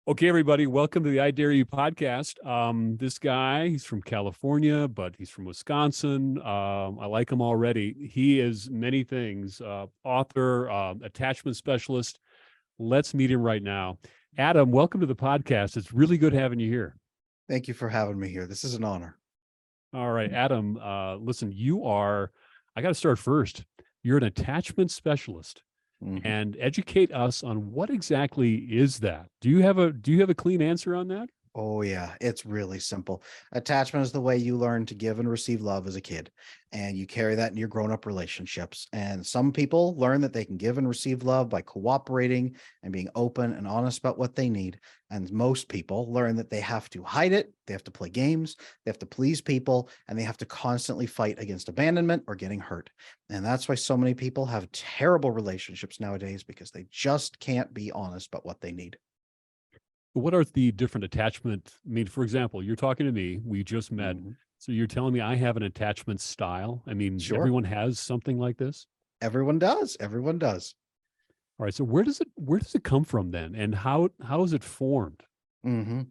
Okay, everybody, welcome to the I Dare You podcast. This guy, he's from California, but he's from Wisconsin. I like him already. He is many things, author, attachment specialist. Let's meet him right now. Adam, welcome to the podcast. It's really good having you here. Thank you for having me here. This is an honor. All right, Adam, listen, I got to start first. You're an attachment specialist. And educate us on what exactly is that. Do you have a clean answer on that? Oh yeah, it's really simple. Attachment is the way you learn to give and receive love as a kid, and you carry that in your grown-up relationships. And some people learn that they can give and receive love by cooperating and being open and honest about what they need. And most people learn that they have to hide it, they have to play games, they have to please people, and they have to constantly fight against abandonment or getting hurt. And that's why so many people have terrible relationships nowadays, because they just can't be honest about what they need. What are the different attachment? I mean, for example, you're talking to me, we just met. Mhm. So you're telling me I have an attachment style. I mean, Sure. everyone has something like this. Everyone does. Everyone does. All right. So where does it come from then? And how is it formed? hmm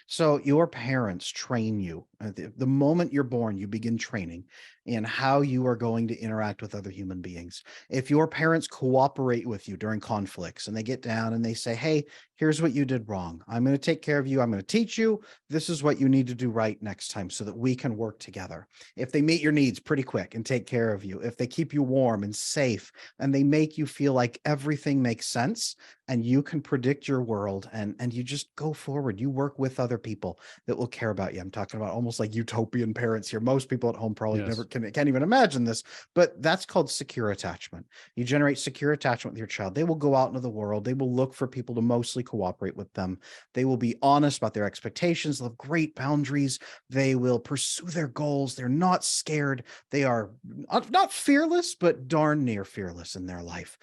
So your parents train you. The moment you're born, you begin training in how you are going to interact with other human beings. If your parents cooperate with you during conflicts and they get down and they say, hey, here's what you did wrong. I'm going to take care of you. I'm going to teach you. This is what you need to do right next time so that we can work together. If they meet your needs pretty quick and take care of you, if they keep you warm and safe and they make you feel like everything makes sense and you can predict your world and you just go forward, you work with other people that will care about you. I'm talking about almost like utopian parents here. Most people at home probably Yes. can't even imagine this, but that's called secure attachment. You generate secure attachment with your child. They will go out into the world. They will look for people to mostly cooperate with them. They will be honest about their expectations. They'll have great boundaries. They will pursue their goals. They're not scared. They are not fearless, but darn near fearless in their life.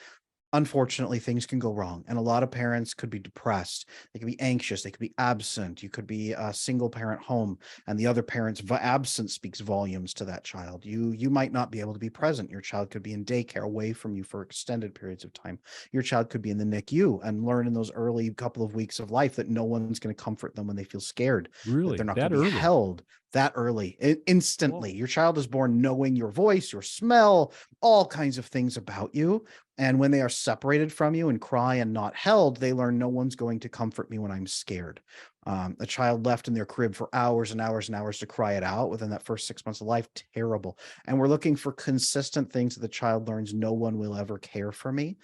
Unfortunately, things can go wrong, and a lot of parents could be depressed. They could be anxious. They could be absent. You could be a single parent home, and the other parent's absence speaks volumes to that child. You might not be able to be present. Your child could be in daycare away from you for extended periods of time. Your child could be in the NICU and learn in those early couple of weeks of life that no one's going to comfort them when they feel scared, that they're Really? not going That to be early? held that early, instantly. Whoa. Your child is born knowing your voice, your smell, all kinds of things about you. And when they are separated from you and cry and not held, they learn no one's going to comfort me when I'm scared. A child left in their crib for hours and hours and hours to cry it out within that first 6 months of life, terrible. And we're looking for consistent things that the child learns. No one will ever care for me.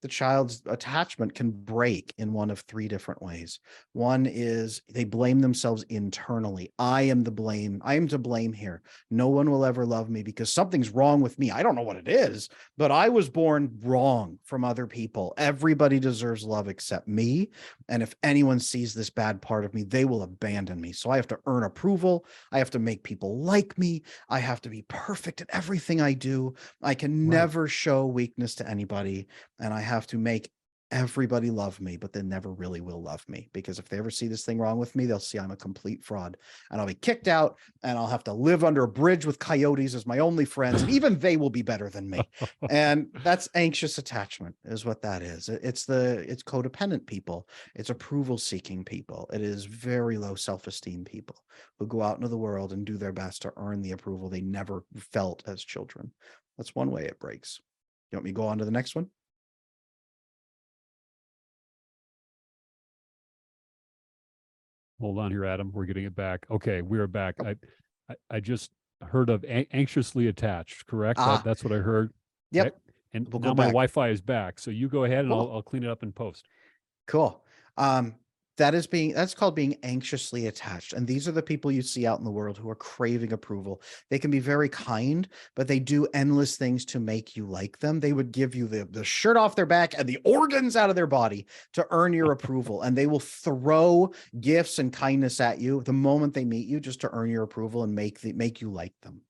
The child's attachment can break in one of three different ways. One is they blame themselves internally. I am the blame. I am to blame here. No one will ever love me because something's wrong with me. I don't know what it is, but I was born wrong from other people. Everybody deserves love except me. And if anyone sees this bad part of me, they will abandon me. So I have to earn approval. I have to make people like me. I have to be perfect at everything I do. I can Wow. never show weakness to anybody. And I have to make everybody love me, but they never really will love me, because if they ever see this thing wrong with me, they'll see I'm a complete fraud and I'll be kicked out and I'll have to live under a bridge with coyotes as my only friends. And even they will be better than me. And that's anxious attachment is what that is. It's codependent people. It's approval seeking people. It is very low self-esteem people who go out into the world and do their best to earn the approval they never felt as children. That's one way it breaks. You want me to go on to the next one? Hold on here, Adam. We're getting it back. Okay, we are back. I just heard of anxiously attached, correct? Ah, That's what I heard. Okay. yep. And We'll go now my back. Wi-Fi is back. So you go ahead and Cool. I'll clean it up in post. Cool. That's called being anxiously attached. And these are the people you see out in the world who are craving approval. They can be very kind, but they do endless things to make you like them. They would give you the shirt off their back and the organs out of their body to earn your approval. And they will throw gifts and kindness at you the moment they meet you, just to earn your approval and make you like them.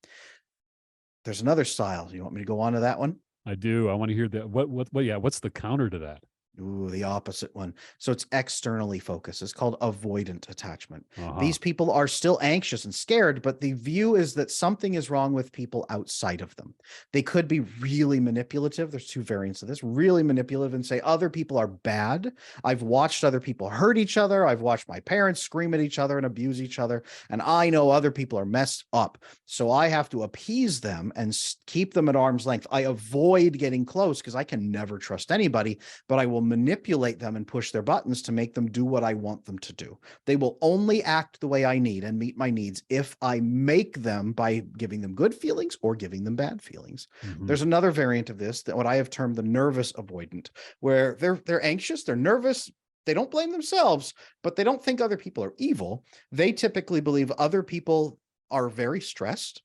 There's another style. You want me to go on to that one? I do. I want to hear that. Yeah, what's the counter to that? Ooh, the opposite one. So it's externally focused. It's called avoidant attachment. Uh-huh. These people are still anxious and scared, but the view is that something is wrong with people outside of them. They could be really manipulative. There's two variants of this, really manipulative, and say other people are bad. I've watched other people hurt each other. I've watched my parents scream at each other and abuse each other. And I know other people are messed up. So I have to appease them and keep them at arm's length. I avoid getting close because I can never trust anybody, but I will manipulate them and push their buttons to make them do what I want them to do. They will only act the way I need and meet my needs if I make them by giving them good feelings or giving them bad feelings. Mm-hmm. There's another variant of this, that what I have termed the nervous avoidant, where they're anxious, they're nervous, they don't blame themselves, but they don't think other people are evil. They typically believe other people are very stressed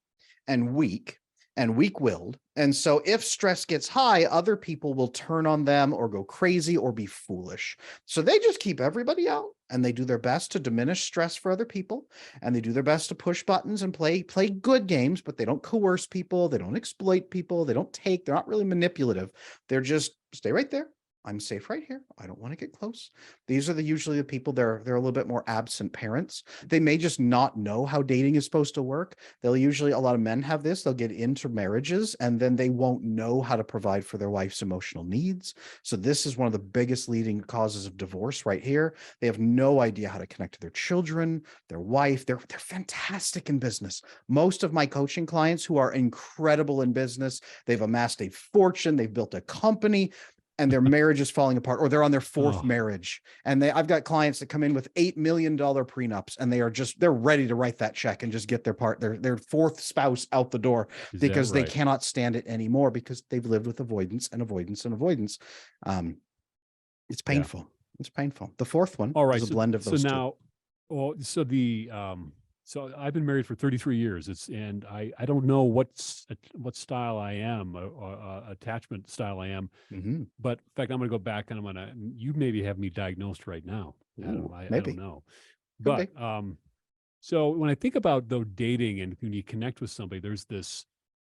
and weak-willed. And so if stress gets high, other people will turn on them or go crazy or be foolish. So they just keep everybody out and they do their best to diminish stress for other people. And they do their best to push buttons and play good games, but they don't coerce people. They don't exploit people. They're not really manipulative. They're just stay right there. I'm safe right here. I don't want to get close. These are usually the people, they're a little bit more absent parents. They may just not know how dating is supposed to work. A lot of men have this. They'll get into marriages and then they won't know how to provide for their wife's emotional needs. So this is one of the biggest leading causes of divorce right here. They have no idea how to connect to their children, their wife. They're fantastic in business. Most of my coaching clients who are incredible in business, they've amassed a fortune, they've built a company, and their marriage is falling apart, or they're on their fourth Oh, marriage. And I've got clients that come in with $8 million prenups and they're ready to write that check and just get their fourth spouse out the door is that because they right? cannot stand it anymore because they've lived with avoidance and avoidance and avoidance. It's Yeah. painful. It's painful. The fourth one All right. is a blend of So those two. now, well, so I've been married for 33 years. And I don't know what style I am, attachment style I am. Mm-hmm. But in fact, I'm going to go back and you maybe have me diagnosed right now, Adam. Ooh, I don't maybe. know. Could But be. so when I think about though dating and when you connect with somebody, there's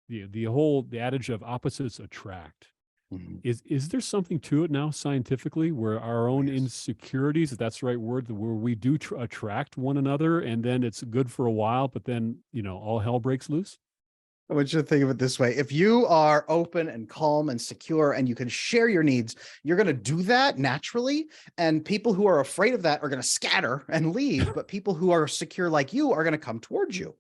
the adage of opposites attract. Mhm. Is there something to it now scientifically where our Oh, own yes. insecurities, if that's the right word, where we do attract one another and then it's good for a while, but then, all hell breaks loose? I want you to think of it this way. If you are open and calm and secure and you can share your needs, you're going to do that naturally. And people who are afraid of that are going to scatter and leave. But people who are secure like you are going to come towards you.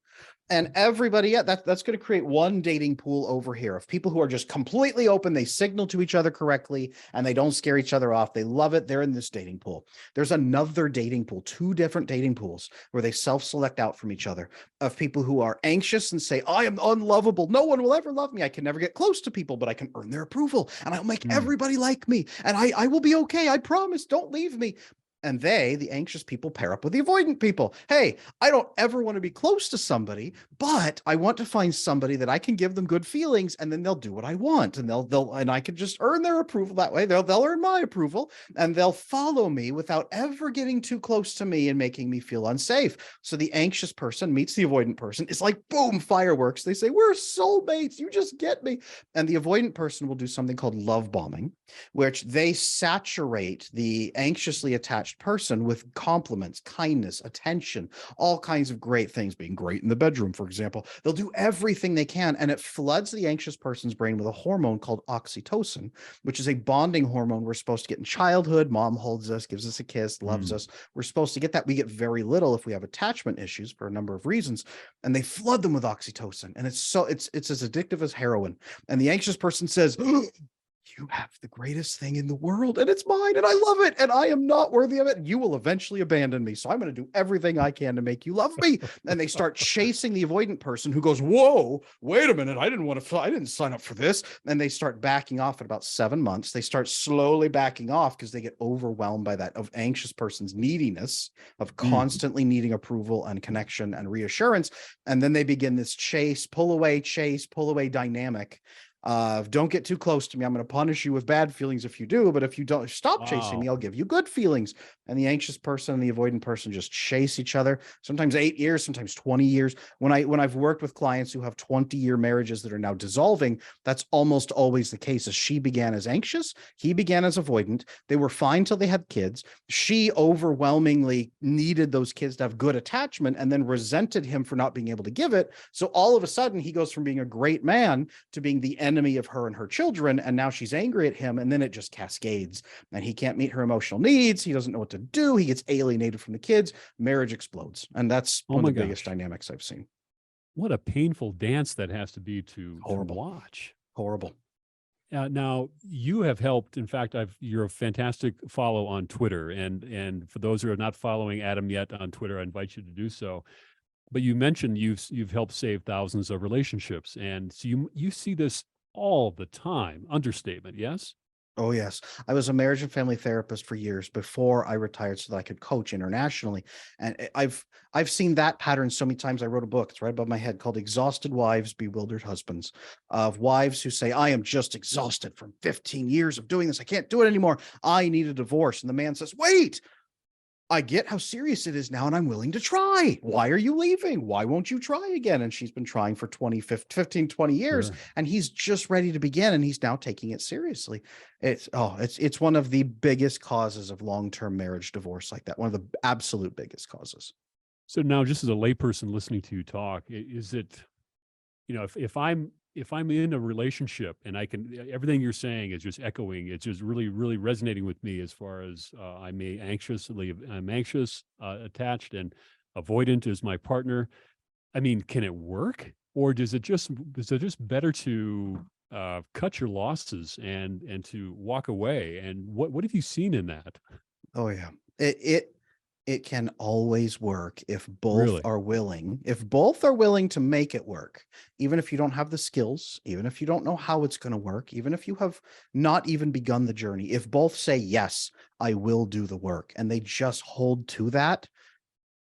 And everybody, yeah, that's going to create one dating pool over here of people who are just completely open. They signal to each other correctly and they don't scare each other off. They love it. They're in this dating pool. There's another dating pool, two different dating pools where they self-select out from each other of people who are anxious and say, I am unlovable. No one will ever love me. I can never get close to people, but I can earn their approval and I'll make Hmm. everybody like me. And I will be okay. I promise. Don't leave me. And the anxious people, pair up with the avoidant people. Hey, I don't ever want to be close to somebody, but I want to find somebody that I can give them good feelings, and then they'll do what I want, and and I can just earn their approval that way. They'll earn my approval, and they'll follow me without ever getting too close to me and making me feel unsafe. So the anxious person meets the avoidant person. It's like boom, fireworks. They say, we're soulmates. You just get me. And the avoidant person will do something called love bombing, which they saturate the anxiously attached person with compliments, kindness, attention, all kinds of great things, being great in the bedroom, for example. They'll do everything they can, and it floods the anxious person's brain with a hormone called oxytocin, which is a bonding hormone we're supposed to get in childhood. Mom holds us, gives us a kiss, loves Hmm. us. We're supposed to get that. We get very little if we have attachment issues for a number of reasons, and they flood them with oxytocin, and it's as addictive as heroin. And the anxious person says, you have the greatest thing in the world and it's mine and I love it and I am not worthy of it. You will eventually abandon me. So I'm going to do everything I can to make you love me. And they start chasing the avoidant person who goes, whoa, wait a minute. I didn't sign up for this. And they start backing off at about 7 months. They start slowly backing off because they get overwhelmed by that of anxious person's neediness of Hmm. constantly needing approval and connection and reassurance. And then they begin this chase, pull away dynamic. Don't get too close to me. I'm going to punish you with bad feelings if you do, but if you don't stop chasing me, Wow. I'll give you good feelings. And the anxious person and the avoidant person just chase each other, sometimes 8 years, sometimes 20 years. When I've worked with clients who have 20-year marriages that are now dissolving, that's almost always the case. As she began as anxious, he began as avoidant. They were fine till they had kids. She overwhelmingly needed those kids to have good attachment and then resented him for not being able to give it. So all of a sudden, he goes from being a great man to being the enemy of her and her children. And now she's angry at him. And then it just cascades and he can't meet her emotional needs. He doesn't know what to do. He gets alienated from the kids. Marriage explodes. And that's Oh one my of the biggest gosh. dynamics I've seen. What a painful dance that has to be to Horrible, watch. horrible. Now you have helped. In fact, you're a fantastic follow on Twitter, and for those who are not following Adam yet on Twitter, I invite you to do so. But you mentioned you've helped save thousands of relationships, and so you see this all the time. Understatement, yes? Oh, yes. I was a marriage and family therapist for years before I retired so that I could coach internationally. And I've seen that pattern so many times. I wrote a book, it's right above my head, called Exhausted Wives, Bewildered Husbands, of wives who say, I am just exhausted from 15 years of doing this. I can't do it anymore. I need a divorce. And the man says, wait, I get how serious it is now, and I'm willing to try. Why are you leaving? Why won't you try again? And she's been trying for 15, 20 years, Sure. and he's just ready to begin, and he's now taking it seriously. It's one of the biggest causes of long-term marriage divorce like that. One of the absolute biggest causes. So now, just as a layperson listening to you talk, is it, if I'm in a relationship and I can, everything you're saying is just echoing, it's just really really resonating with me as far as I'm anxious, attached, and avoidant is my partner. I mean, can it work, or is it just better to cut your losses and to walk away? And what have you seen in that? Oh yeah. It can always work if both Really? are willing. If both are willing to make it work, even if you don't have the skills, even if you don't know how it's going to work, even if you have not even begun the journey, if both say, yes, I will do the work, and they just hold to that,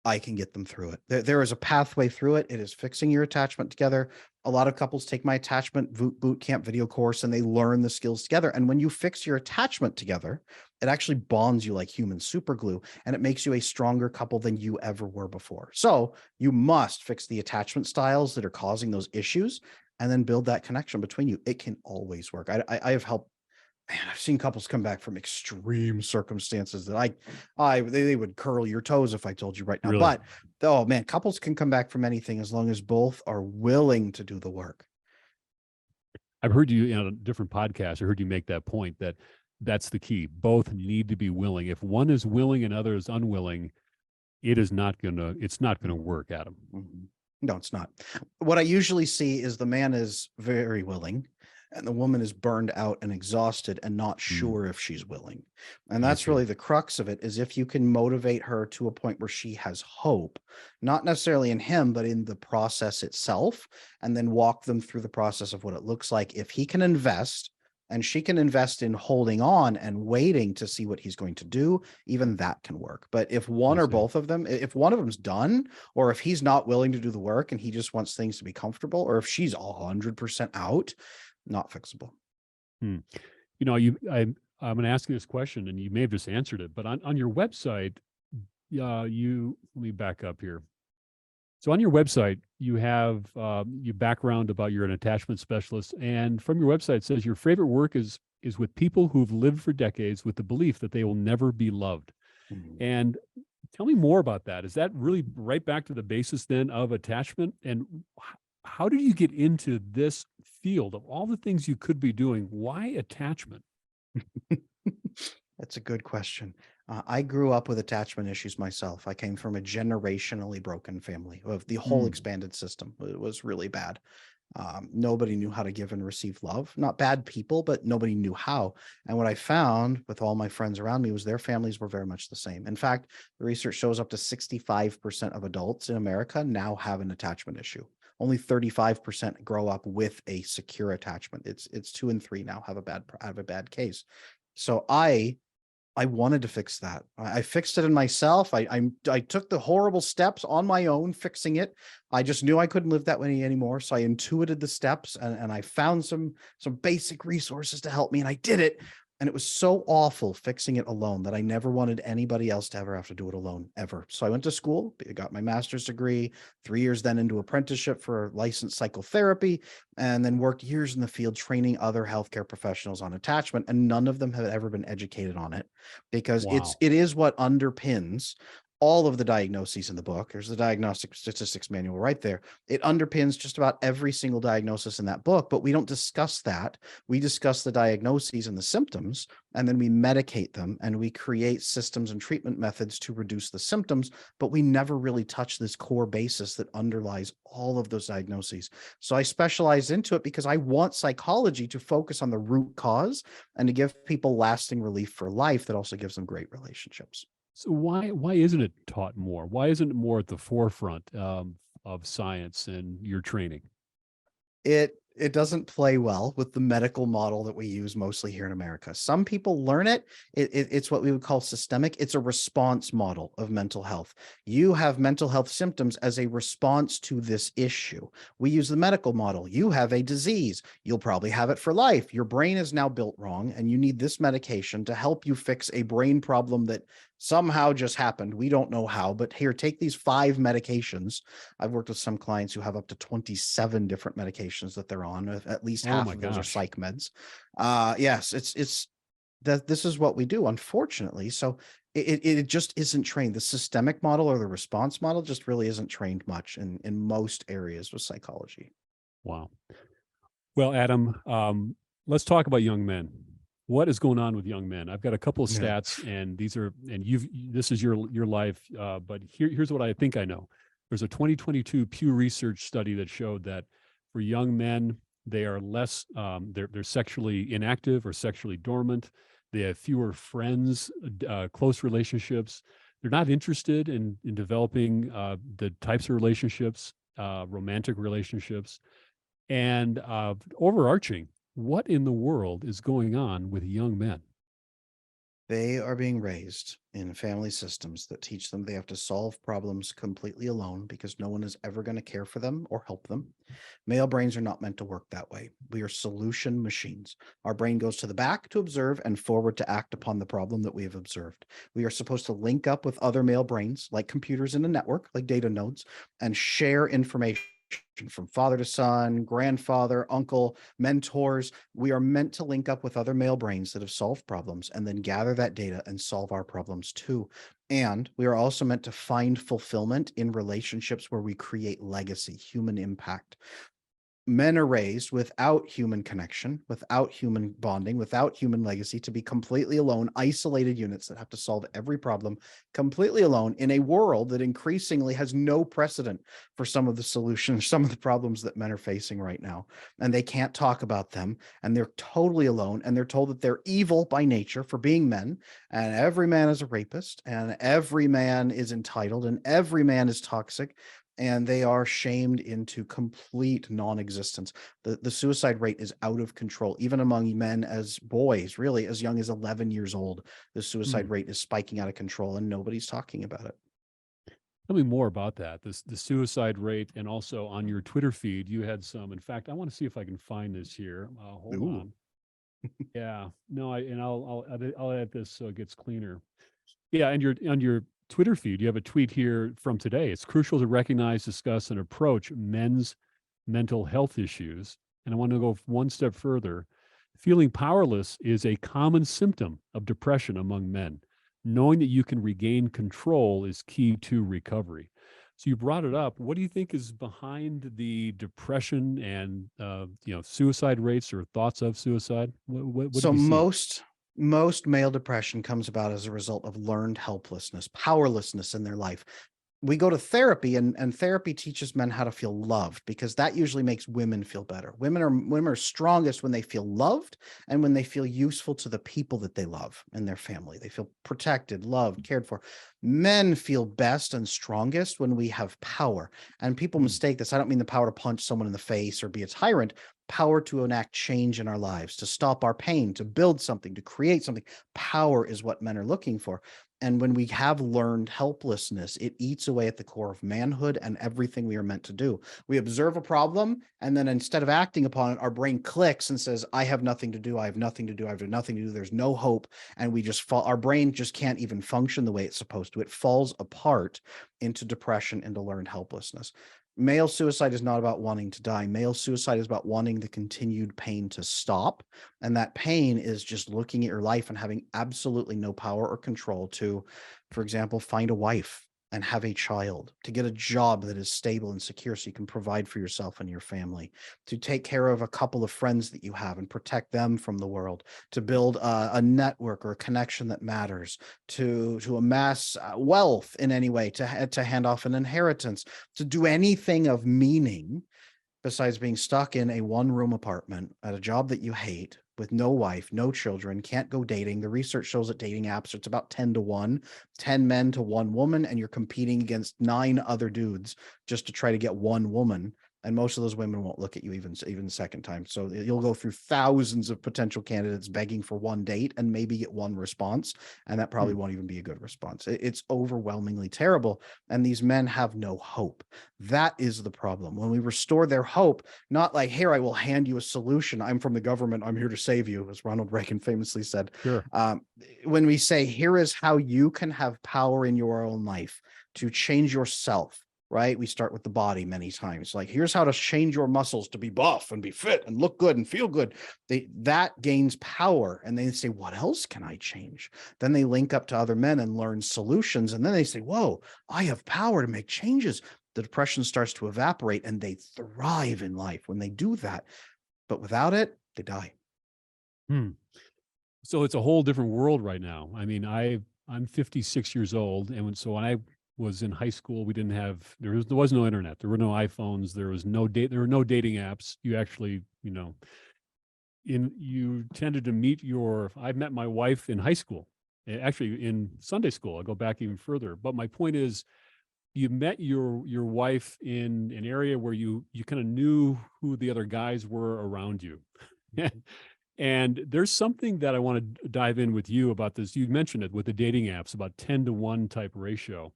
I can get them through it. There is a pathway through it. It is fixing your attachment together. A lot of couples take my attachment boot camp video course and they learn the skills together. And when you fix your attachment together, it actually bonds you like human super glue, and it makes you a stronger couple than you ever were before. So you must fix the attachment styles that are causing those issues and then build that connection between you. It can always work. I have helped. Man, I've seen couples come back from extreme circumstances that they would curl your toes if I told you right now. Really? But oh man, couples can come back from anything as long as both are willing to do the work. I've heard you on a different podcast. I heard you make that point that that's the key. Both need to be willing. If one is willing and other is unwilling, it's not gonna work, Adam. Mhm. No, it's not. What I usually see is the man is very willing and the woman is burned out and exhausted and not Mm, sure if she's willing. And I that's see. really the crux of it, is if you can motivate her to a point where she has hope, not necessarily in him, but in the process itself, and then walk them through the process of what it looks like. If he can invest and she can invest in holding on and waiting to see what he's going to do, even that can work. But if I one or see. both of them, if one of them's done, or if he's not willing to do the work and he just wants things to be comfortable, or if she's 100% out, not fixable. Hmm. You know, I'm going to ask you this question, and you may have just answered it. But on your website, let me back up here. So on your website, you have your background about you're an attachment specialist, and from your website it says your favorite work is with people who've lived for decades with the belief that they will never be loved. Mhm. And tell me more about that. Is that really right back to the basis then of attachment? And how did you get into this field of all the things you could be doing? Why attachment? That's a good question. I grew up with attachment issues myself. I came from a generationally broken family of the whole Mm, expanded system. It was really bad. Nobody knew how to give and receive love. Not bad people, but nobody knew how. And what I found with all my friends around me was their families were very much the same. In fact, the research shows up to 65% of adults in America now have an attachment issue. Only 35% grow up with a secure attachment. It's 2 in 3 now have a bad case. So I I wanted to fix that. I fixed it in myself. I took the horrible steps on my own, fixing it. I just knew I couldn't live that way anymore. So I intuited the steps, and I found some basic resources to help me, and I did it. And it was so awful fixing it alone that I never wanted anybody else to ever have to do it alone, ever. So I went to school, got my master's degree, 3 years then into apprenticeship for licensed psychotherapy, and then worked years in the field training other healthcare professionals on attachment. And none of them have ever been educated on it, because Wow. it is what underpins all of the diagnoses in the book. There's the diagnostic statistics manual right there. It underpins just about every single diagnosis in that book, but we don't discuss that. We discuss the diagnoses and the symptoms, and then we medicate them, and we create systems and treatment methods to reduce the symptoms, but we never really touch this core basis that underlies all of those diagnoses. So I specialized into it because I want psychology to focus on the root cause and to give people lasting relief for life that also gives them great relationships. So why isn't it taught more? Why isn't it more at the forefront of science and your training? It doesn't play well with the medical model that we use mostly here in America. Some people learn it. It's what we would call systemic. It's a response model of mental health. You have mental health symptoms as a response to this issue. We use the medical model. You have a disease. You'll probably have it for life. Your brain is now built wrong, and you need this medication to help you fix a brain problem that somehow just happened. We don't know how, but here, take these 5 medications. I've worked with some clients who have up to 27 different medications that they're on. At least Oh half my of those are gosh. psych meds. Yes, it's that this is what we do, unfortunately. So it just isn't trained. The systemic model or the response model just really isn't trained much in most areas with psychology. Wow. Well, Adam, let's talk about young men. What is going on with young men? I've got a couple of Yeah. stats, and this is your life. But here's what I think I know. There's a 2022 Pew Research study that showed that for young men, they are less, they're sexually inactive or sexually dormant. They have fewer friends, close relationships. They're not interested in developing the types of relationships, romantic relationships. And overarching, what in the world is going on with young men? They are being raised in family systems that teach them they have to solve problems completely alone because no one is ever going to care for them or help them. Male brains are not meant to work that way. We are solution machines. Our brain goes to the back to observe and forward to act upon the problem that we have observed. We are supposed to link up with other male brains, like computers in a network, like data nodes, and share information from father to son, grandfather, uncle, mentors. We are meant to link up with other male brains that have solved problems and then gather that data and solve our problems too. And we are also meant to find fulfillment in relationships where we create legacy, human impact. Men are raised without human connection, without human bonding, without human legacy, to be completely alone, isolated units that have to solve every problem completely alone in a world that increasingly has no precedent for some of the solutions, some of the problems that men are facing right now. And they can't talk about them, and they're totally alone, and they're told that they're evil by nature for being men, and every man is a rapist, and every man is entitled, and every man is toxic, and they are shamed into complete non-existence. The suicide rate is out of control, even among men as boys, really as young as 11 years old. The Hmm. suicide rate is spiking out of control, and nobody's talking about it. Tell me more about that. The suicide rate, and also on your Twitter feed, you had some. In fact, I want to see if I can find this here. Hold Ooh. on. Yeah, no, I'll edit this so it gets cleaner. Yeah, and your on your Twitter feed, you have a tweet here from today. It's crucial to recognize, discuss, and approach men's mental health issues. And I want to go one step further. Feeling powerless is a common symptom of depression among men. Knowing that you can regain control is key to recovery. So you brought it up. What do you think is behind the depression and suicide rates or thoughts of suicide? What So have you seen? most male depression comes about as a result of learned helplessness, powerlessness in their life. We go to therapy, and therapy teaches men how to feel loved, because that usually makes women feel better. Women are strongest when they feel loved and when they feel useful to the people that they love and their family. They feel protected, loved, cared for. Men feel best and strongest when we have power. And people Hmm. mistake this. I don't mean the power to punch someone in the face or be a tyrant. power to enact change in our lives, to stop our pain, to build something, to create something. Power is what men are looking for. And when we have learned helplessness, it eats away at the core of manhood and everything we are meant to do. We observe a problem, and then instead of acting upon it, our brain clicks and says, I have nothing to do. I have nothing to do. I have nothing to do. There's no hope. And we just fall, our brain just can't even function the way it's supposed to. It falls apart into depression, into learned helplessness. Male suicide is not about wanting to die. Male suicide is about wanting the continued pain to stop. And that pain is just looking at your life and having absolutely no power or control to, for example, find a wife and have a child, to get a job that is stable and secure so you can provide for yourself and your family, to take care of a couple of friends that you have and protect them from the world, to build a network or a connection that matters, to amass wealth in any way, to hand off an inheritance, to do anything of meaning besides being stuck in a one-room apartment at a job that you hate with no wife, no children, can't go dating. The research shows that dating apps, it's about 10 to 1, 10 men to 1 woman, and you're competing against 9 other dudes just to try to get 1 woman. And most of those women won't look at you even the second time. So you'll go through thousands of potential candidates begging for 1 date and maybe get 1 response. And that probably won't even be a good response. It's overwhelmingly terrible. And these men have no hope. That is the problem. When we restore their hope, not like, here, I will hand you a solution. I'm from the government. I'm here to save you, as Ronald Reagan famously said. Sure. When we say, here is how you can have power in your own life to change yourself, right? We start with the body many times. Like, here's how to change your muscles to be buff and be fit and look good and feel good. That gains power. And they say, what else can I change? Then they link up to other men and learn solutions. And then they say, whoa, I have power to make changes. The depression starts to evaporate and they thrive in life when they do that. But without it, they die. So it's a whole different world right now. I mean, I'm 56 years old. And when I was in high school, we didn't have, there was no internet, there were no iPhones, there were no dating apps. You actually, you tended to meet I met my wife in high school, actually in Sunday school. I'll go back even further. But my point is, you met your wife in an area where you kind of knew who the other guys were around you. And there's something that I want to dive in with you about this. You mentioned it with the dating apps, about 10 to 1 type ratio.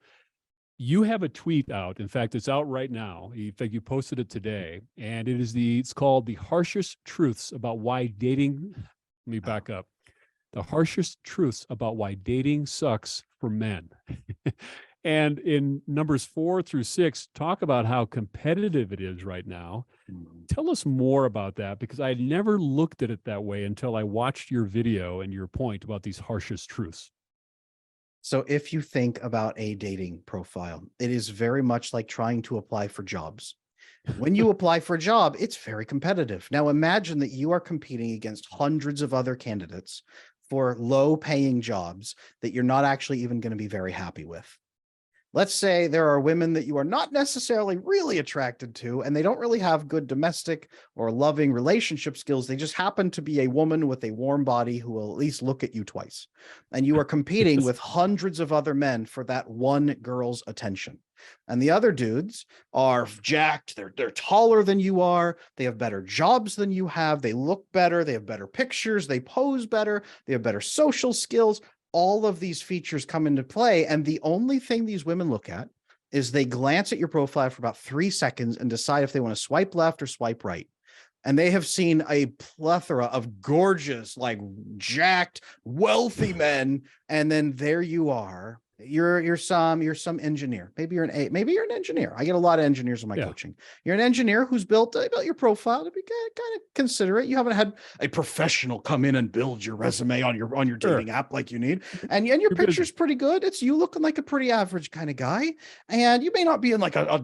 You have a tweet out. In fact, it's out right now. In fact, you posted it today, and it's called "The Harshest Truths About Why Dating." Let me back up. The harshest truths about why dating sucks for men. And in numbers 4 through 6, talk about how competitive it is right now. Tell us more about that, because I had never looked at it that way until I watched your video and your point about these harshest truths. So if you think about a dating profile, it is very much like trying to apply for jobs. When you apply for a job, it's very competitive. Now imagine that you are competing against hundreds of other candidates for low-paying jobs that you're not actually even going to be very happy with. Let's say there are women that you are not necessarily really attracted to, and they don't really have good domestic or loving relationship skills. They just happen to be a woman with a warm body who will at least look at you twice. And you are competing with hundreds of other men for that one girl's attention. And the other dudes are jacked. They're taller than you are. They have better jobs than you have. They look better. They have better pictures. They pose better. They have better social skills. All of these features come into play. And the only thing these women look at is they glance at your profile for about 3 seconds and decide if they want to swipe left or swipe right. And they have seen a plethora of gorgeous, like jacked, wealthy men. And then there you are. You're some engineer. Maybe you're an engineer. I get a lot of engineers in my coaching. You're an engineer who's built your profile to be kind of considerate. You haven't had a professional come in and build your resume on your dating app like you need. And your picture's pretty good. It's you looking like a pretty average kind of guy. And you may not be in like a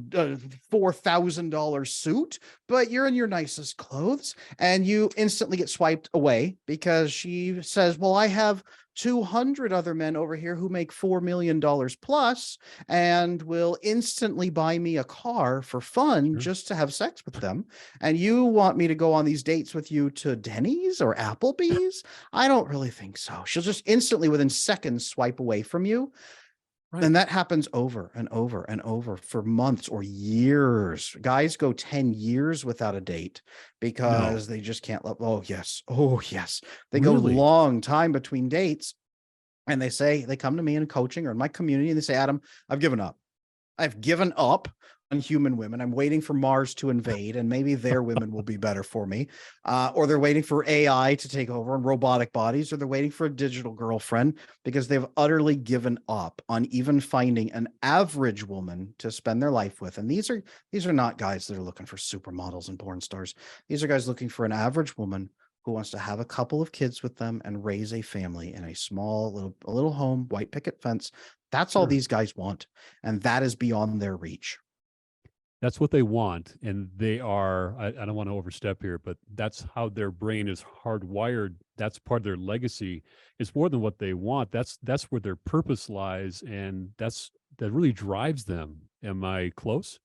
$4,000 suit, but you're in your nicest clothes, and you instantly get swiped away because she says, well, I have 200 other men over here who make $4 million plus and will instantly buy me a car for fun just to have sex with them. And you want me to go on these dates with you to Denny's or Applebee's? I don't really think so. She'll just instantly, within seconds, swipe away from you. Right. And that happens over and over and over for months or years. Guys go 10 years without a date No, because they just can't let, oh, yes. Oh, yes. They go really? long time between dates. And they come to me in coaching or in my community and they say, Adam, I've given up. I've given up on human women. I'm waiting for Mars to invade, and maybe their women will be better for me. Or they're waiting for AI to take over and robotic bodies, or they're waiting for a digital girlfriend because they've utterly given up on even finding an average woman to spend their life with. And these are not guys that are looking for supermodels and porn stars. These are guys looking for an average woman who wants to have a couple of kids with them and raise a family in a small little home, white picket fence. That's all Sure. these guys want, and that is beyond their reach. That's what they want. And they are, I don't want to overstep here, but that's how their brain is hardwired. That's part of their legacy. It's more than what they want. That's where their purpose lies. And that really drives them. Am I close?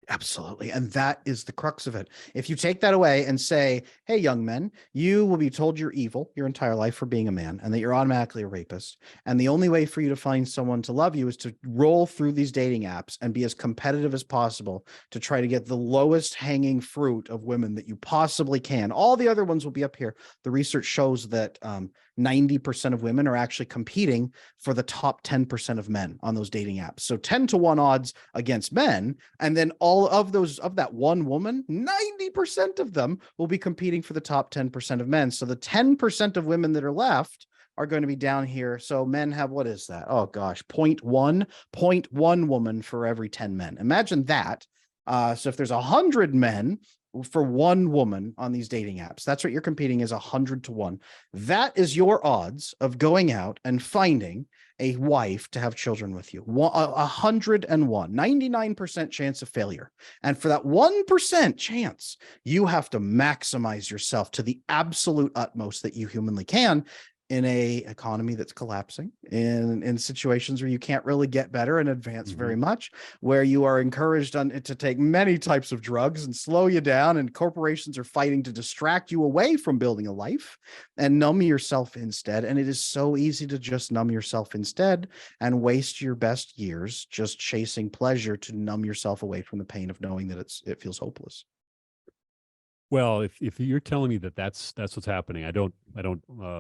Absolutely. And that is the crux of it. If you take that away and say, hey, young men, you will be told you're evil your entire life for being a man and that you're automatically a rapist. And the only way for you to find someone to love you is to roll through these dating apps and be as competitive as possible to try to get the lowest hanging fruit of women that you possibly can. All the other ones will be up here. The research shows that 90% of women are actually competing for the top 10% of men on those dating apps. So 10-1 odds against men. And then all of that one woman, 90% of them will be competing for the top 10% of men. So the 10% of women that are left are going to be down here. So men have, what is that? Oh gosh, 0.1 woman for every 10 men. Imagine that. So if there's 100 men for one woman on these dating apps, that's what you're competing is 100-1. That is your odds of going out and finding a wife to have children with you. 101, 99% chance of failure. And for that 1% chance, you have to maximize yourself to the absolute utmost that you humanly can in a economy that's collapsing, in situations where you can't really get better and advance very much, where you are encouraged to take many types of drugs and slow you down, and corporations are fighting to distract you away from building a life and numb yourself instead. And it is so easy to just numb yourself instead and waste your best years just chasing pleasure to numb yourself away from the pain of knowing that it feels hopeless. Well, if you're telling me that that's what's happening, I don't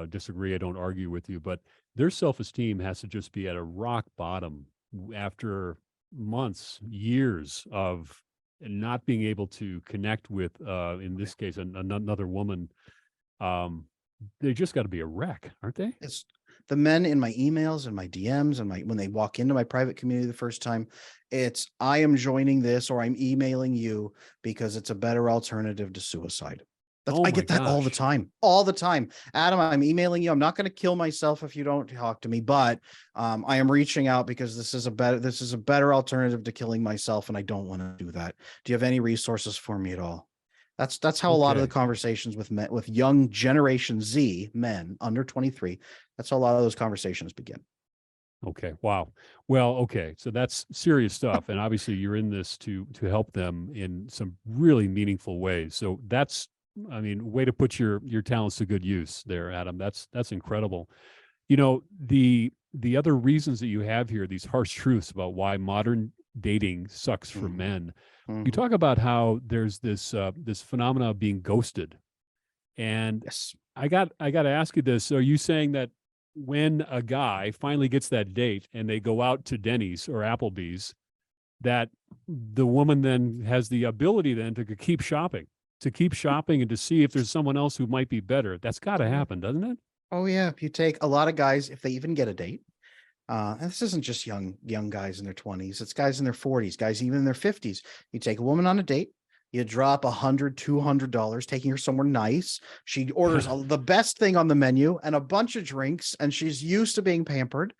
disagree. I don't argue with you, but their self-esteem has to just be at a rock bottom after months, years of not being able to connect with, in this case, another woman. Um, they just got to be a wreck, aren't they? It's the men in my emails and my DMs and when they walk into my private community the first time, it's, I am joining this or I'm emailing you because it's a better alternative to suicide. Oh I my get that gosh. all the time. Adam, I'm emailing you. I'm not going to kill myself if you don't talk to me, but I am reaching out because this is a better alternative to killing myself, and I don't want to do that. Do you have any resources for me at all? That's how a lot of the Okay. conversations with men, with young Generation Z men under 23, that's how a lot of those conversations begin. Okay. Wow. Well, okay. So that's serious stuff. And obviously you're in this to help them in some really meaningful ways. So that's, I mean, way to put your talents to good use there, Adam. That's incredible. You know, the other reasons that you have here, these harsh truths about why modern dating sucks for Mhm, men. You mhm. talk about how there's this phenomena of being ghosted. And Yes. I got to ask you this. So are you saying that when a guy finally gets that date and they go out to Denny's or Applebee's, that the woman then has the ability then to keep shopping and to see if there's someone else who might be better? That's got to Oh, yeah. happen, doesn't it? Oh, yeah. If you take a lot of guys, if they even get a date, and this isn't just young guys in their 20s, it's guys in their 40s, guys even in their 50s. You take a woman on a date, you drop $100, $200, taking her somewhere nice. She orders the best thing on the menu and a bunch of drinks, and she's used to being pampered.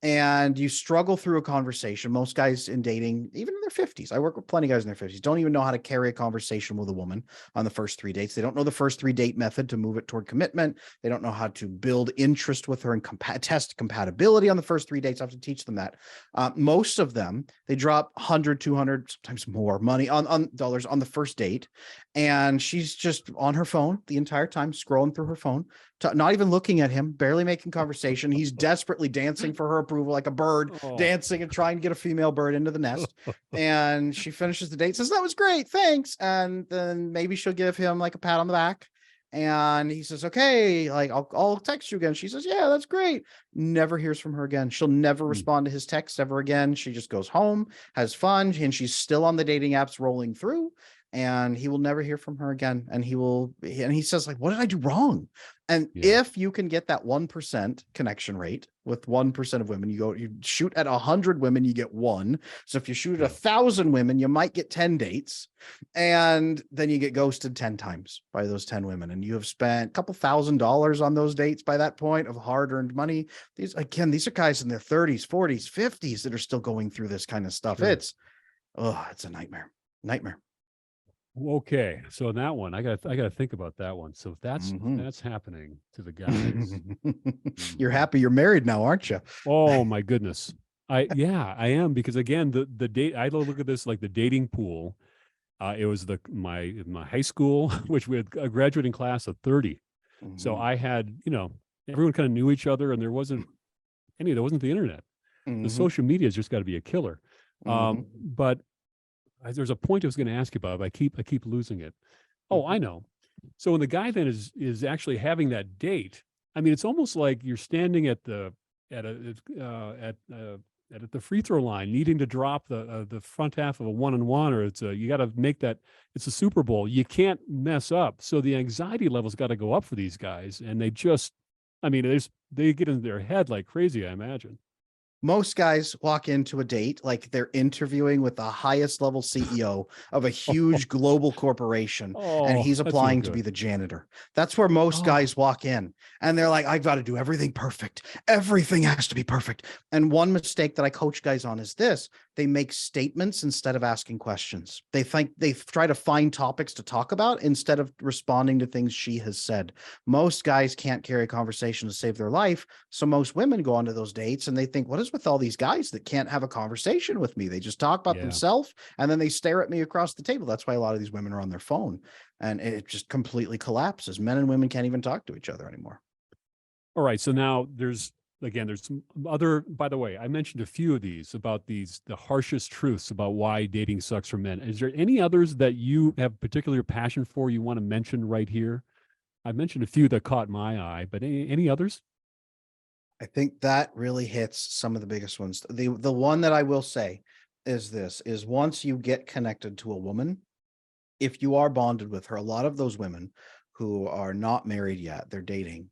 And you struggle through a conversation. Most guys in dating, even in their 50s, I work with plenty of guys in their 50s, don't even know how to carry a conversation with a woman on the first 3 dates. They don't know the first 3 date method to move it toward commitment. They don't know how to build interest with her and test compatibility on the first 3 dates. I have to teach them that. Most of them, they drop 100, 200, sometimes more money on dollars on the first date. And she's just on her phone the entire time, scrolling through her phone, not even looking at him, barely making conversation. He's desperately dancing for her approval, like a bird Oh. dancing and trying to get a female bird into the nest. And she finishes the date, says, that was great, thanks. And then maybe she'll give him like a pat on the back. And he says, okay, like I'll text you again. She says, yeah, that's great. Never hears from her again. She'll never respond to his text ever again. She just goes home, has fun, and she's still on the dating apps rolling through. And he will never hear from her again. And he says, like, what did I do wrong? And Yeah. if you can get that 1% connection rate with 1% of women, you shoot at 100 women, you get one. So if you shoot at 1,000 women, you might get 10 dates, and then you get ghosted 10 times by those 10 women. And you have spent a couple $1,000s on those dates by that point of hard-earned money. These are guys in their 30s, 40s, 50s that are still going through this kind of stuff. Sure. It's a nightmare. Okay, so in that one, I gotta think about that one. So if that's happening to the guys. You're happy you're married now, aren't you? Oh my goodness. I am, because again, the date, I look at this like the dating pool. It was my high school, which we had a graduating class of 30. So I had, everyone kind of knew each other, and there wasn't the internet. The social media has just got to be a killer. But there's a point I was going to ask you about, but I keep losing it. Oh, I know. So when the guy then is actually having that date, I mean, it's almost like you're standing at the free throw line, needing to drop the front half of a 1-on-1, or you got to make that. It's a Super Bowl. You can't mess up. So the anxiety levels got to go up for these guys, and they get in their head like crazy, I imagine. Most guys walk into a date like they're interviewing with the highest level CEO of a huge global corporation, and he's That's no applying to good. be the janitor. That's where most guys walk in, and they're like, I've got to do everything perfect. Everything has to be perfect. And one mistake that I coach guys on is this: they make statements instead of asking questions. They try to find topics to talk about instead of responding to things she has said. Most guys can't carry a conversation to save their life. So most women go onto those dates and they think, what is with all these guys that can't have a conversation with me? They just talk about themselves, and then they stare at me across the table. That's why a lot of these women are on their phone, and it just completely collapses. Men and women can't even talk to each other anymore. All right. So now there's some other, by the way, I mentioned a few of these about the harshest truths about why dating sucks for men. Is there any others that you have particular passion for, you want to mention right here? I mentioned a few that caught my eye, but any others? I think that really hits some of the biggest ones. The one that I will say is once you get connected to a woman, if you are bonded with her, a lot of those women who are not married yet, they're dating.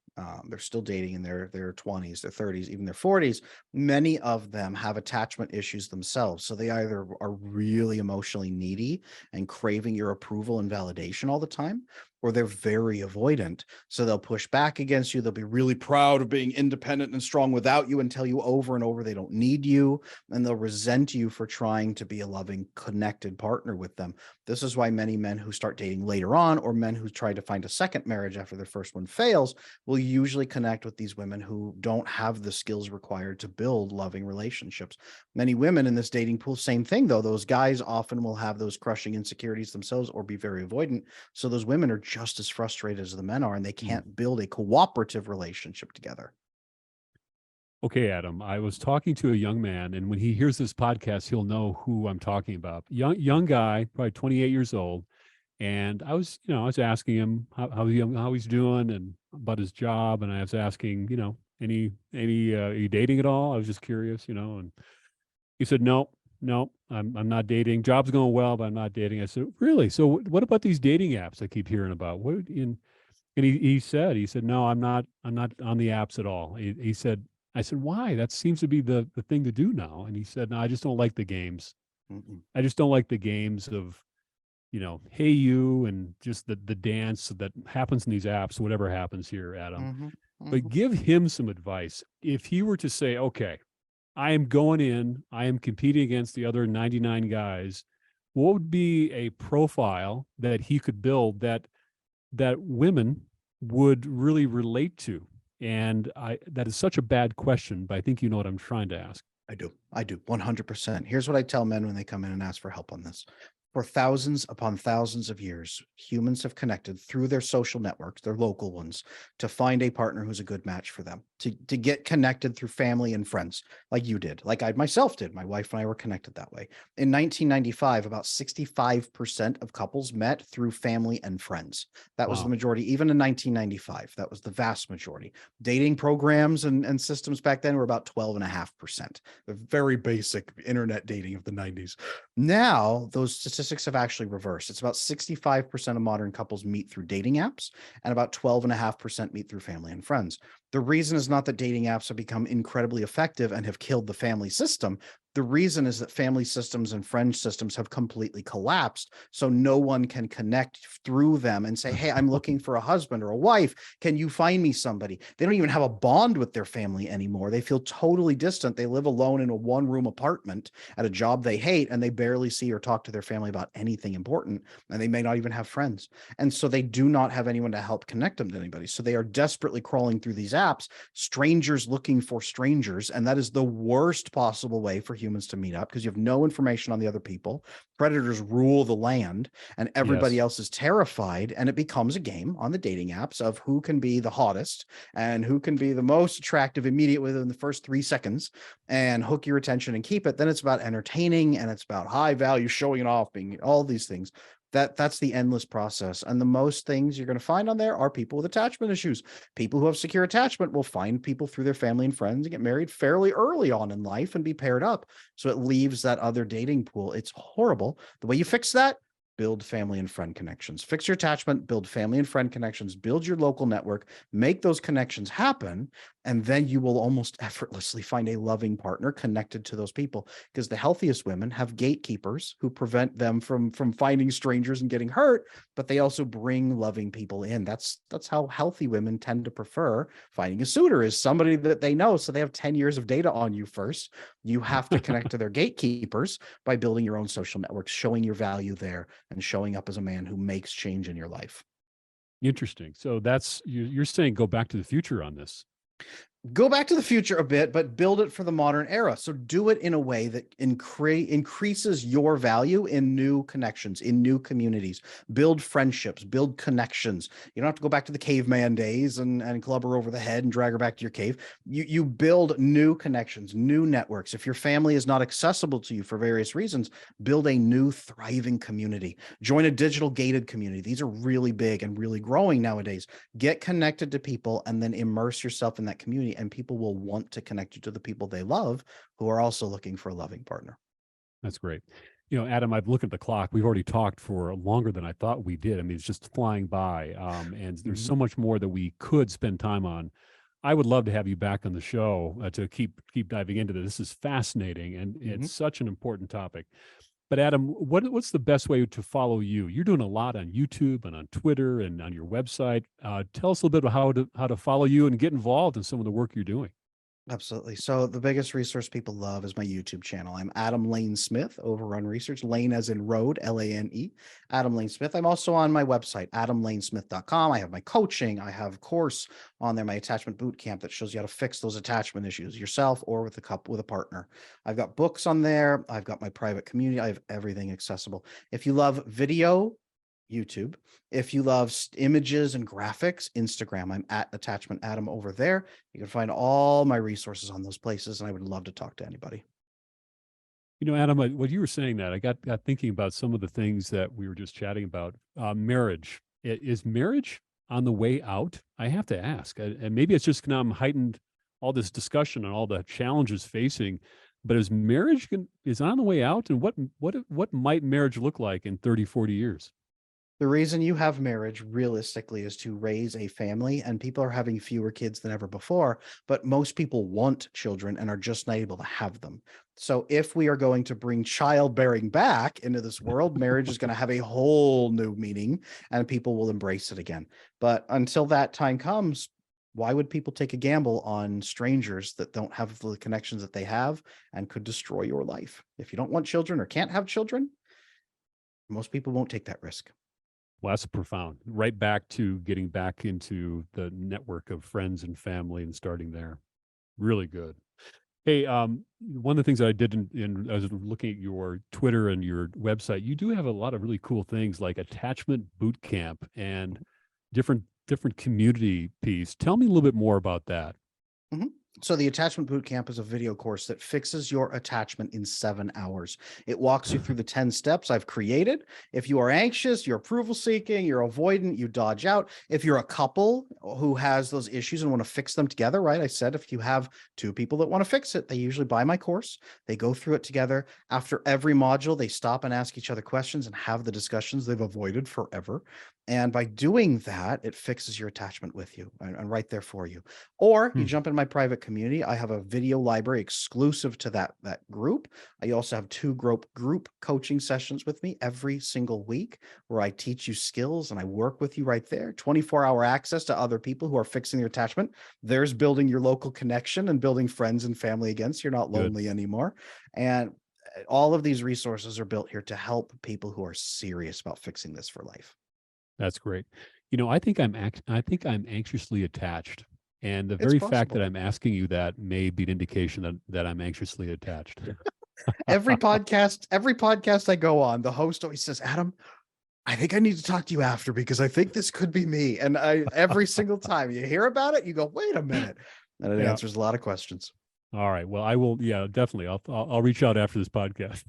They're still dating in their 20s, their 30s, even their 40s. Many of them have attachment issues themselves. So they either are really emotionally needy and craving your approval and validation all the time, or they're very avoidant. So they'll push back against you. They'll be really proud of being independent and strong without you, and tell you over and over they don't need you. And they'll resent you for trying to be a loving, connected partner with them. This is why many men who start dating later on, or men who try to find a second marriage after their first one fails, will usually connect with these women who don't have the skills required to build loving relationships. Many women in this dating pool, same thing though. Those guys often will have those crushing insecurities themselves or be very avoidant. So those women are just as frustrated as the men are, and they can't build a cooperative relationship together. Okay, Adam, I was talking to a young man, and when he hears this podcast, he'll know who I'm talking about. Young guy, probably 28 years old. And I was asking him how he's doing and about his job. And I was asking, are you dating at all? I was just curious, and he said, no, I'm not dating. Job's going well, but I'm not dating. I said, really? So what about these dating apps I keep hearing about? And he said, no, I'm not on the apps at all. I said, why? That seems to be the thing to do now. And he said, no, I just don't like the games. I just don't like the games of, hey you, and just the dance that happens in these apps, whatever happens here, Adam. But give him some advice. If he were to say, okay, I am going in, I am competing against the other 99 guys, what would be a profile that he could build that women would really relate to? And that is such a bad question, but I think you know what I'm trying to ask. I do 100%. Here's what I tell men when they come in and ask for help on this. For thousands upon thousands of years, humans have connected through their social networks, their local ones, to find a partner who's a good match for them. to get connected through family and friends, like you did, like I myself did. My wife and I were connected that way. In 1995, about 65% of couples met through family and friends. That was the Wow. majority. Even in 1995, that was the vast majority. Dating programs and systems back then were about 12.5%. The very basic internet dating of the 90s. Now, those statistics have actually reversed. It's about 65% of modern couples meet through dating apps, and about 12.5% meet through family and friends. The reason is not that dating apps have become incredibly effective and have killed the family system. The reason is that family systems and friend systems have completely collapsed. So no one can connect through them and say, hey, I'm looking for a husband or a wife. Can you find me somebody? They don't even have a bond with their family anymore. They feel totally distant. They live alone in a one-room apartment at a job they hate, and they barely see or talk to their family about anything important. And they may not even have friends. And so they do not have anyone to help connect them to anybody. So they are desperately crawling through these apps, strangers looking for strangers. And that is the worst possible way for humans to meet up, because you have no information on the other people. Predators rule the land, and everybody Yes. else is terrified. And it becomes a game on the dating apps of who can be the hottest and who can be the most attractive immediately within the first 3 seconds and hook your attention and keep it. Then it's about entertaining, and it's about high value, showing it off, being all these things. That's the endless process. And the most things you're going to find on there are people with attachment issues. People who have secure attachment will find people through their family and friends and get married fairly early on in life and be paired up. So it leaves that other dating pool. It's horrible. The way you fix that: build family and friend connections. Fix your attachment, build family and friend connections, build your local network, make those connections happen, and then you will almost effortlessly find a loving partner connected to those people. Because the healthiest women have gatekeepers who prevent them from finding strangers and getting hurt, but they also bring loving people in. That's how healthy women tend to prefer finding a suitor, is somebody that they know. So they have 10 years of data on you first. You have to connect to their gatekeepers by building your own social networks, showing your value there, and showing up as a man who makes change in your life. Interesting. So you're saying go back to the future on this. Go back to the future a bit, but build it for the modern era. So do it in a way that increases your value in new connections, in new communities. Build friendships, build connections. You don't have to go back to the caveman days and club her over the head and drag her back to your cave. You build new connections, new networks. If your family is not accessible to you for various reasons, build a new thriving community. Join a digital gated community. These are really big and really growing nowadays. Get connected to people and then immerse yourself in that community, and people will want to connect you to the people they love who are also looking for a loving partner. That's great. Adam, I've looked at the clock. We've already talked for longer than I thought we did. I mean, it's just flying by. And there's Mhm. so much more that we could spend time on. I would love to have you back on the show to keep diving into this. This is fascinating, and Mhm. it's such an important topic. But Adam, what's the best way to follow you? You're doing a lot on YouTube and on Twitter and on your website. Tell us a little bit about how to follow you and get involved in some of the work you're doing. Absolutely. So the biggest resource people love is my YouTube channel. I'm Adam Lane Smith over on research. Lane as in road, Lane. Adam Lane Smith. I'm also on my website, adamlanesmith.com. I have my coaching. I have a course on there, my attachment boot camp, that shows you how to fix those attachment issues yourself or with a couple, with a partner. I've got books on there. I've got my private community. I have everything accessible. If you love video, YouTube. If you love images and graphics, Instagram. I'm at Attachment Adam over there. You can find all my resources on those places, and I would love to talk to anybody. Adam, what you were saying, that I got thinking about some of the things that we were just chatting about. Marriage. Is marriage on the way out? I have to ask, and maybe it's just now heightened all this discussion and all the challenges facing. But is on the way out, and what might marriage look like in 30, 40 years? The reason you have marriage realistically is to raise a family, and people are having fewer kids than ever before, but most people want children and are just not able to have them. So if we are going to bring childbearing back into this world, marriage is going to have a whole new meaning and people will embrace it again. But until that time comes, why would people take a gamble on strangers that don't have the connections that they have and could destroy your life? If you don't want children or can't have children, most people won't take that risk. Well, that's profound. Right back to getting back into the network of friends and family and starting there. Really good. Hey, one of the things that I did I was looking at your Twitter and your website. You do have a lot of really cool things like attachment boot camp and different community piece. Tell me a little bit more about that. Mhm. So the attachment bootcamp is a video course that fixes your attachment in 7 hours. It walks you through the 10 steps I've created. If you are anxious, you're approval seeking, you're avoidant, you dodge out. If you're a couple who has those issues and want to fix them together, right? I said if you have two people that want to fix it, they usually buy my course. They go through it together. After every module, they stop and ask each other questions and have the discussions they've avoided forever. And by doing that, it fixes your attachment with you and right there for you. Or you Hmm, jump in my private community. I have a video library exclusive to that group. I also have two group coaching sessions with me every single week where I teach you skills and I work with you right there. 24-hour access to other people who are fixing their attachment. There's building your local connection and building friends and family again, so you're not good. lonely anymore. And all of these resources are built here to help people who are serious about fixing this for life. That's great. I think I'm anxiously attached. And the It's very fact that possible. I'm asking you that may be an indication that I'm anxiously attached. Every podcast I go on, the host always says, Adam, I think I need to talk to you after because I think this could be me. And every single time you hear about it, you go, wait a minute. And it Yeah. answers a lot of questions. All right. Well, I will. Yeah, definitely. I'll reach out after this podcast.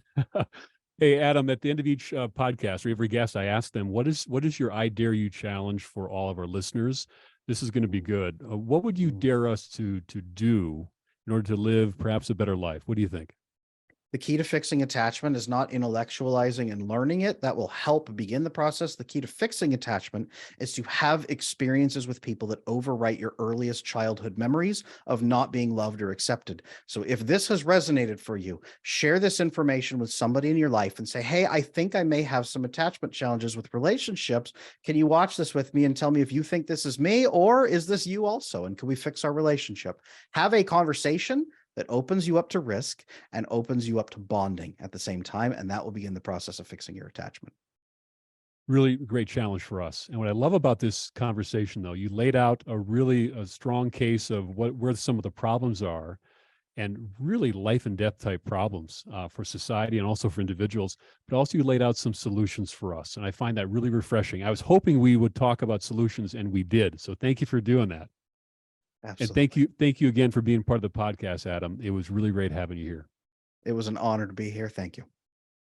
Hey, Adam, at the end of each podcast or every guest, I ask them, what is your I dare you challenge for all of our listeners? This is going to be good. What would you Mm. dare us to do in order to live perhaps a better life? What do you think? The key to fixing attachment is not intellectualizing and learning it. That will help begin the process. The key to fixing attachment is to have experiences with people that overwrite your earliest childhood memories of not being loved or accepted. So if this has resonated for you, share this information with somebody in your life and say, hey, I think I may have some attachment challenges with relationships. Can you watch this with me and tell me if you think this is me or is this you also? And can we fix our relationship? Have a conversation that opens you up to risk and opens you up to bonding at the same time. And that will begin the process of fixing your attachment. Really great challenge for us. And what I love about this conversation, though, you laid out a strong case of where some of the problems are, and really life and death type problems for society and also for individuals. But also, you laid out some solutions for us, and I find that really refreshing. I was hoping we would talk about solutions, and we did. So thank you for doing that. And Absolutely. thank you again for being part of the podcast, Adam. It was really great having you here. It was an honor to be here. Thank you.